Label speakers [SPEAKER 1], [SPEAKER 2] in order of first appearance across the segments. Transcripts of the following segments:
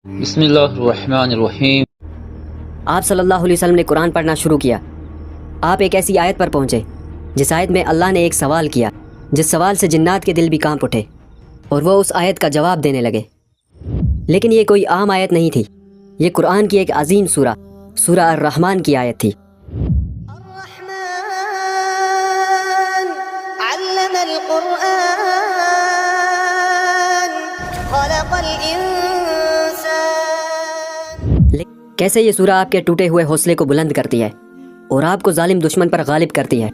[SPEAKER 1] بسم اللہ الرحمن الرحیم۔
[SPEAKER 2] آپ صلی اللہ علیہ وسلم نے قرآن پڑھنا شروع کیا۔ آپ ایک ایسی آیت پر پہنچے جس آیت میں اللہ نے ایک سوال کیا، جس سوال سے جنات کے دل بھی کانپ اٹھے اور وہ اس آیت کا جواب دینے لگے۔ لیکن یہ کوئی عام آیت نہیں تھی، یہ قرآن کی ایک عظیم سورہ الرحمن کی آیت تھی۔
[SPEAKER 3] علم القرآن خلق الانسان۔
[SPEAKER 2] کیسے یہ سورہ آپ کے ٹوٹے ہوئے حوصلے کو بلند کرتی ہے اور آپ کو ظالم دشمن پر غالب کرتی ہے؟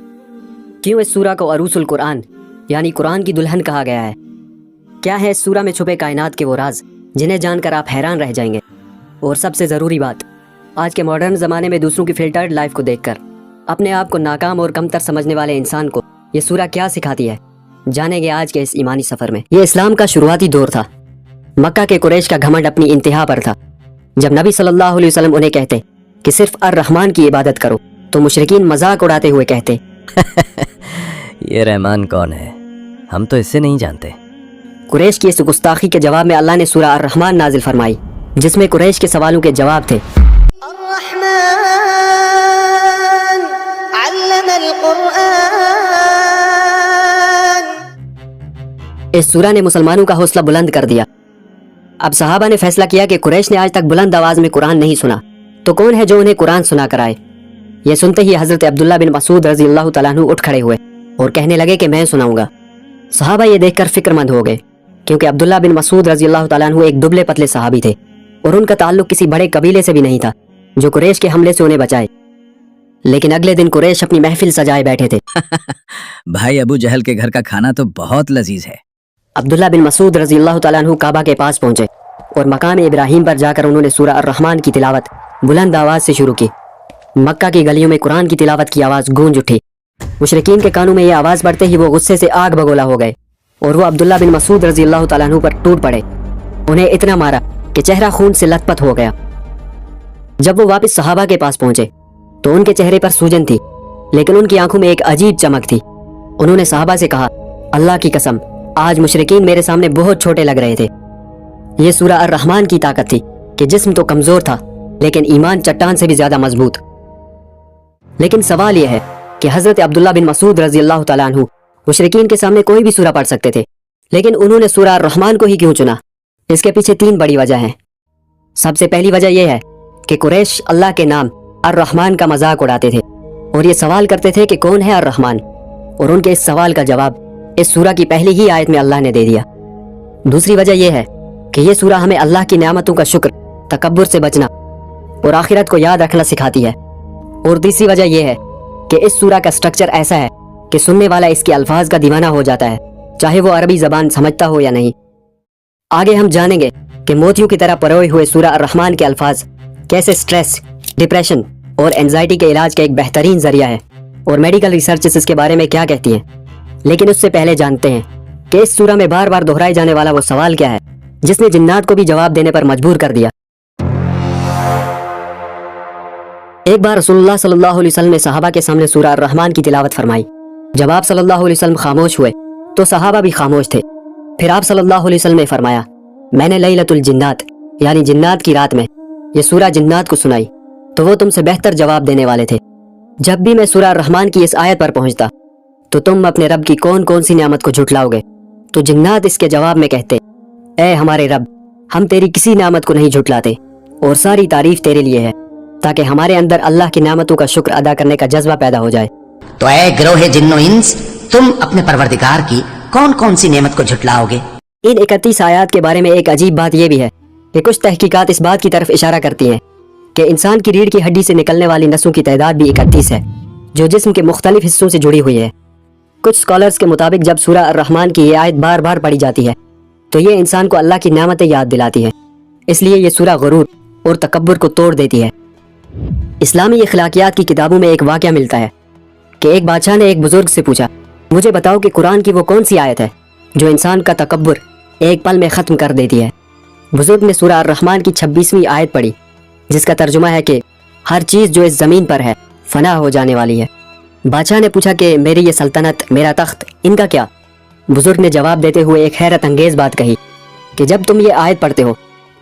[SPEAKER 2] کیوں اس سورہ کو عروس القرآن یعنی قرآن کی دلہن کہا گیا ہے؟ کیا ہے اس سورہ میں چھپے کائنات کے وہ راز جنہیں جان کر آپ حیران رہ جائیں گے؟ اور سب سے ضروری بات، آج کے ماڈرن زمانے میں دوسروں کی فلٹرڈ لائف کو دیکھ کر اپنے آپ کو ناکام اور کمتر سمجھنے والے انسان کو یہ سورہ کیا سکھاتی ہے، جانیں گے آج کے اس ایمانی سفر میں۔ یہ اسلام کا شروعاتی دور تھا۔ مکہ کے قریش کا گھمنڈ اپنی انتہا پر تھا۔ جب نبی صلی اللہ علیہ وسلم انہیں کہتے کہ صرف الرحمن کی عبادت کرو تو مشرکین مذاق اڑاتے ہوئے کہتے
[SPEAKER 4] یہ رحمان کون ہے؟ ہم تو اس سے نہیں جانتے۔
[SPEAKER 2] قریش کی اس گستاخی کے جواب میں اللہ نے سورہ الرحمن نازل فرمائی، جس میں قریش کے سوالوں کے جواب تھے۔
[SPEAKER 3] الرحمن علم القرآن۔
[SPEAKER 2] اس سورہ نے مسلمانوں کا حوصلہ بلند کر دیا۔ اب صحابہ نے فیصلہ کیا کہ قریش نے آج تک بلند آواز میں قرآن نہیں سنا، تو کون ہے جو انہیں قرآن سنا کر آئے؟ یہ سنتے ہی حضرت عبداللہ بن مسعود رضی اللہ تعالیٰ عنہ اٹھ کھڑے ہوئے اور کہنے لگے کہ میں سناؤں گا۔ صحابہ یہ دیکھ کر فکر مند ہو گئے، کیونکہ عبداللہ بن مسعود رضی اللہ تعالیٰ عنہ ایک دبلے پتلے صحابی تھے اور ان کا تعلق کسی بڑے قبیلے سے بھی نہیں تھا جو قریش کے حملے سے انہیں بچائے۔ لیکن اگلے دن قریش اپنی محفل سجائے بیٹھے تھے۔
[SPEAKER 4] بھائی ابو جہل کے گھر کا کھانا تو بہت لذیذ ہے۔
[SPEAKER 2] عبداللہ بن مسعود رضی اللہ تعالیٰ عنہ کعبہ کے پاس پہنچے اور مقام ابراہیم پر جا کر انہوں نے سورہ الرحمن کی تلاوت بلند آواز سے شروع کی۔ مکہ کی گلیوں میں قرآن کی تلاوت کی آواز گونج اٹھی۔ مشرکین کے کانوں میں یہ آواز پڑتے ہی وہ غصے سے آگ بگولا ہو گئے اور وہ عبداللہ بن مسعود رضی اللہ تعالیٰ عنہ پر ٹوٹ پڑے۔ انہیں اتنا مارا کہ چہرہ خون سے لت پت ہو گیا۔ جب وہ واپس صحابہ کے پاس پہنچے تو ان کے چہرے پر سوجن تھی، لیکن ان کی آنکھوں میں ایک عجیب چمک تھی۔ انہوں نے صحابہ سے کہا، اللہ کی قسم آج مشرکین میرے سامنے بہت چھوٹے لگ رہے تھے۔ یہ سورہ الرحمن کی طاقت تھی کہ جسم تو کمزور تھا لیکن ایمان چٹان سے بھی زیادہ مضبوط۔ لیکن سوال یہ ہے کہ حضرت عبداللہ بن مسعود رضی اللہ تعالیٰ عنہ مشرکین کے سامنے کوئی بھی سورہ پڑھ سکتے تھے، لیکن انہوں نے سورہ الرحمن کو ہی کیوں چنا؟ اس کے پیچھے 3 بڑی وجہ ہیں۔ سب سے پہلی وجہ یہ ہے کہ قریش اللہ کے نام الرحمن کا مذاق اڑاتے تھے اور یہ سوال کرتے تھے کہ کون ہے الرحمن، اور ان کے اس سوال کا جواب اس سورہ کی پہلی ہی آیت میں اللہ نے دے دیا۔ دوسری وجہ یہ ہے کہ یہ سورہ ہمیں اللہ کی نعمتوں کا شکر، تکبر سے بچنا اور آخرت کو یاد رکھنا سکھاتی ہے۔ اور تیسری وجہ یہ ہے کہ اس سورہ کا سٹرکچر ایسا ہے کہ سننے والا اس کے الفاظ کا دیوانہ ہو جاتا ہے، چاہے وہ عربی زبان سمجھتا ہو یا نہیں۔ آگے ہم جانیں گے کہ موتیوں کی طرح پروئے ہوئے سورہ الرحمن کے الفاظ کیسے سٹریس، ڈپریشن اور اینزائٹی کے علاج کا ایک بہترین ذریعہ ہے، اور میڈیکل ریسرچز اس کے بارے میں کیا کہتی ہیں۔ لیکن اس سے پہلے جانتے ہیں کہ اس سورہ میں بار بار دہرائے جانے والا وہ سوال کیا ہے جس نے جنات کو بھی جواب دینے پر مجبور کر دیا۔ ایک بار رسول اللہ صلی اللہ علیہ وسلم نے صحابہ کے سامنے سورہ الرحمن کی تلاوت فرمائی۔ جب آپ صلی اللہ علیہ وسلم خاموش ہوئے تو صحابہ بھی خاموش تھے۔ پھر آپ صلی اللہ علیہ وسلم نے فرمایا، میں نے لیلۃ الجنات یعنی جنات کی رات میں یہ سورہ جنات کو سنائی تو وہ تم سے بہتر جواب دینے والے تھے۔ جب بھی میں سورہ الرحمن کی اس آیت پر پہنچتا تو تم اپنے رب کی کون کون سی نعمت کو جھٹلاؤ گے؟ تو جنات اس کے جواب میں کہتے، اے ہمارے رب، ہم تیری کسی نعمت کو نہیں جھٹلاتے اور ساری تعریف تیرے لیے ہے، تاکہ ہمارے اندر اللہ کی نعمتوں کا شکر ادا کرنے کا جذبہ پیدا ہو جائے۔
[SPEAKER 5] تو اے گروہ جن و انس، تم اپنے پروردگار کی کون کون سی نعمت کو جھٹلاؤ گے؟
[SPEAKER 2] ان 31 آیات کے بارے میں ایک عجیب بات یہ بھی ہے کہ کچھ تحقیقات اس بات کی طرف اشارہ کرتی ہیں کہ انسان کی ریڑھ کی ہڈی سے نکلنے والی نسوں کی تعداد بھی 31 ہے، جو جسم کے مختلف حصوں سے جڑی ہوئی ہے۔ کچھ سکالرز کے مطابق جب سورہ الرحمن کی یہ آیت بار بار پڑھی جاتی ہے تو یہ انسان کو اللہ کی نعمتیں یاد دلاتی ہے، اس لیے یہ سورہ غرور اور تکبر کو توڑ دیتی ہے۔ اسلامی اخلاقیات کی کتابوں میں ایک واقعہ ملتا ہے کہ ایک بادشاہ نے ایک بزرگ سے پوچھا، مجھے بتاؤ کہ قرآن کی وہ کون سی آیت ہے جو انسان کا تکبر ایک پل میں ختم کر دیتی ہے۔ بزرگ نے سورہ الرحمن کی 26ویں آیت پڑھی، جس کا ترجمہ ہے کہ ہر چیز جو اس زمین پر ہے فنا ہو جانے والی ہے۔ بادشاہ نے پوچھا کہ میری یہ سلطنت، میرا تخت، ان کا کیا؟ بزرگ نے جواب دیتے ہوئے ایک حیرت انگیز بات کہی کہ جب تم یہ آیت پڑھتے ہو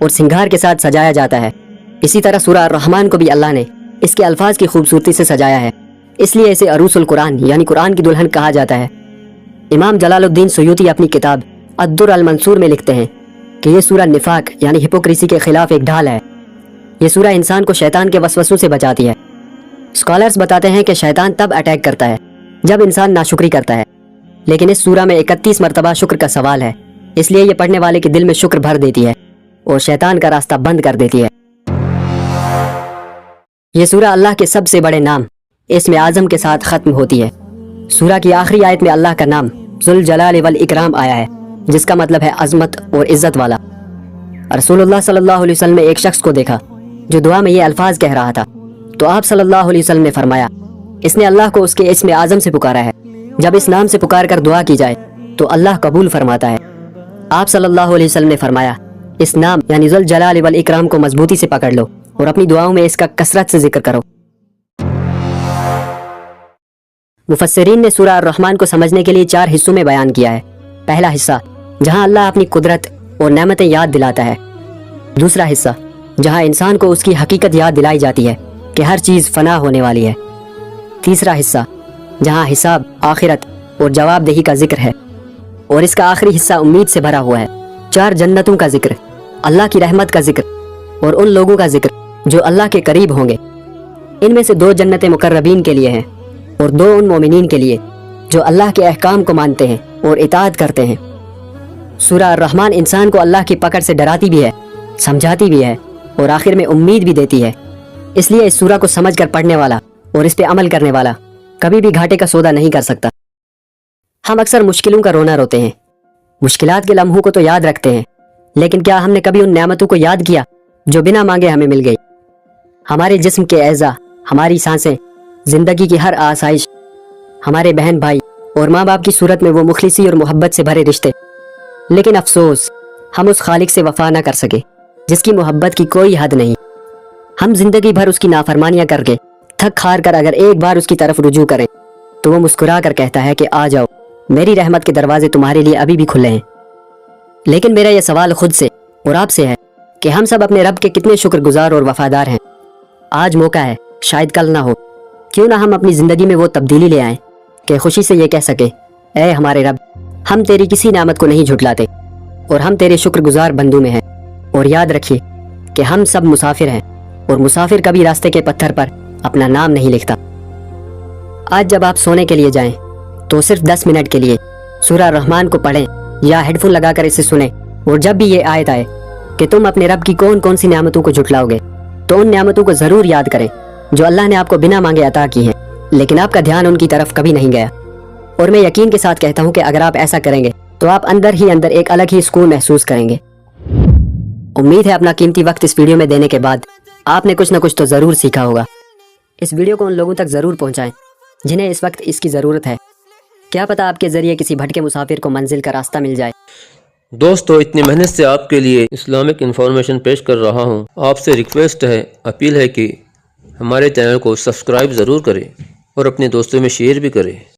[SPEAKER 2] اور سنگار کے ساتھ سجایا جاتا ہے۔ اسی طرح سورہ الرحمن کو بھی اللہ نے اس کے الفاظ کی خوبصورتی سے سجایا ہے، اس لیے اسے عروس القرآن یعنی قرآن کی دلہن کہا جاتا ہے۔ امام جلال الدین سیوطی اپنی کتاب الدر المنصور میں لکھتے ہیں کہ یہ سورہ نفاق یعنی ہپوکریسی کے خلاف ایک ڈھال ہے۔ یہ سورہ انسان کو شیطان کے وسوسوں سے بچاتی ہے۔ اسکالرز بتاتے ہیں کہ شیطان تب اٹیک کرتا ہے جب انسان ناشکری کرتا ہے، لیکن اس سورہ میں 31 مرتبہ شکر کا سوال ہے، اس لیے یہ پڑھنے والے کے دل میں شکر بھر دیتی ہے اور شیطان کا راستہ بند کر دیتی ہے۔ یہ سورہ اللہ کے سب سے بڑے نام اسم اعظم کے ساتھ ختم ہوتی ہے۔ سورہ کی آخری آیت میں اللہ کا نام ذوالجلال والاکرام آیا ہے، جس کا مطلب ہے عظمت اور عزت والا۔ رسول اللہ صلی اللہ علیہ وسلم نے ایک شخص کو دیکھا جو دعا میں یہ الفاظ کہہ رہا تھا، تو آپ صلی اللہ علیہ وسلم نے فرمایا اس نے اللہ کو اس کے اسم اعظم سے پکارا ہے، جب اس نام سے پکار کر دعا کی جائے تو اللہ قبول فرماتا ہے۔ آپ صلی اللہ علیہ وسلم نے فرمایا اس نام یعنی ذوالجلال والاکرام کو مضبوطی سے پکڑ لو اور اپنی دعاؤں میں اس کا کثرت سے ذکر کرو۔ مفسرین نے سورہ الرحمن کو سمجھنے کے لیے 4 حصوں میں بیان کیا ہے۔ پہلا حصہ جہاں اللہ اپنی قدرت اور نعمتیں یاد دلاتا ہے۔ دوسرا حصہ جہاں انسان کو اس کی حقیقت یاد دلائی جاتی ہے کہ ہر چیز فنا ہونے والی ہے۔ تیسرا حصہ جہاں حساب، آخرت اور جواب دہی کا ذکر ہے، اور اس کا آخری حصہ امید سے بھرا ہوا ہے۔ 4 جنتوں کا ذکر، اللہ کی رحمت کا ذکر اور ان لوگوں کا ذکر جو اللہ کے قریب ہوں گے۔ ان میں سے 2 جنتیں مقربین کے لیے ہیں اور 2 ان مومنین کے لیے جو اللہ کے احکام کو مانتے ہیں اور اطاعت کرتے ہیں۔ سورہ الرحمن انسان کو اللہ کی پکڑ سے ڈراتی بھی ہے، سمجھاتی بھی ہے اور آخر میں امید بھی دیتی ہے۔ اس لیے اس سورہ کو سمجھ کر پڑھنے والا اور اس پہ عمل کرنے والا کبھی بھی گھاٹے کا سودا نہیں کر سکتا۔ ہم اکثر مشکلوں کا رونا روتے ہیں، مشکلات کے لمحوں کو تو یاد رکھتے ہیں، لیکن کیا ہم نے کبھی ان نعمتوں کو یاد کیا جو بنا مانگے ہمیں مل گئی؟ ہمارے جسم کے اعضاء، ہماری سانسیں، زندگی کی ہر آسائش، ہمارے بہن بھائی اور ماں باپ کی صورت میں وہ مخلصی اور محبت سے بھرے رشتے۔ لیکن افسوس ہم اس خالق سے وفا نہ کر سکے جس کی محبت کی کوئی حد نہیں۔ ہم زندگی بھر اس کی نافرمانیاں کر کے تھک ہار کر اگر ایک بار اس کی طرف رجوع کریں تو وہ مسکرا کر کہتا ہے کہ آ جاؤ، میری رحمت کے دروازے تمہارے لیے ابھی بھی کھلے ہیں۔ لیکن میرا یہ سوال خود سے اور آپ سے ہے کہ ہم سب اپنے رب کے کتنے شکر گزار اور وفادار ہیں؟ آج موقع ہے، شاید کل نہ ہو، کیوں نہ ہم اپنی زندگی میں وہ تبدیلی لے آئیں کہ خوشی سے یہ کہہ سکے اے ہمارے رب، ہم تیری کسی نعمت کو نہیں جھٹلاتے اور ہم تیرے شکر گزار بندوں میں ہیں۔ اور یاد رکھیے کہ ہم سب مسافر ہیں اور مسافر کبھی راستے کے پتھر پر اپنا نام نہیں لکھتا۔ آج جب آپ سونے کے لیے جائیں تو صرف 10 منٹ کے لیے سورہ الرحمن کو پڑھیں یا ہیڈ فون لگا کر اسے سنیں، اور جب بھی یہ آیت آئے کہ تم اپنے رب کی کون کون سی نعمتوں کو جھٹلاؤ گے تو ان نعمتوں کو ضرور یاد کریں جو اللہ نے آپ کو بنا مانگے عطا کی ہیں، لیکن آپ کا دھیان ان کی طرف کبھی نہیں گیا۔ اور میں یقین کے ساتھ کہتا ہوں کہ اگر آپ ایسا کریں گے تو آپ اندر ہی اندر ایک الگ ہی سکون محسوس کریں گے۔ امید ہے اپنا قیمتی وقت اس ویڈیو میں دینے کے بعد آپ نے کچھ نہ کچھ تو ضرور سیکھا ہوگا۔ اس ویڈیو کو ان لوگوں تک ضرور پہنچائیں جنہیں اس وقت اس کی ضرورت ہے، کیا پتہ آپ کے ذریعے کسی بھٹکے مسافر کو منزل کا راستہ مل جائے۔
[SPEAKER 6] دوستو، اتنی محنت سے آپ کے لیے اسلامک انفارمیشن پیش کر رہا ہوں، آپ سے ریکویسٹ ہے، اپیل ہے کہ ہمارے چینل کو سبسکرائب ضرور کریں اور اپنے دوستوں میں شیئر بھی کریں۔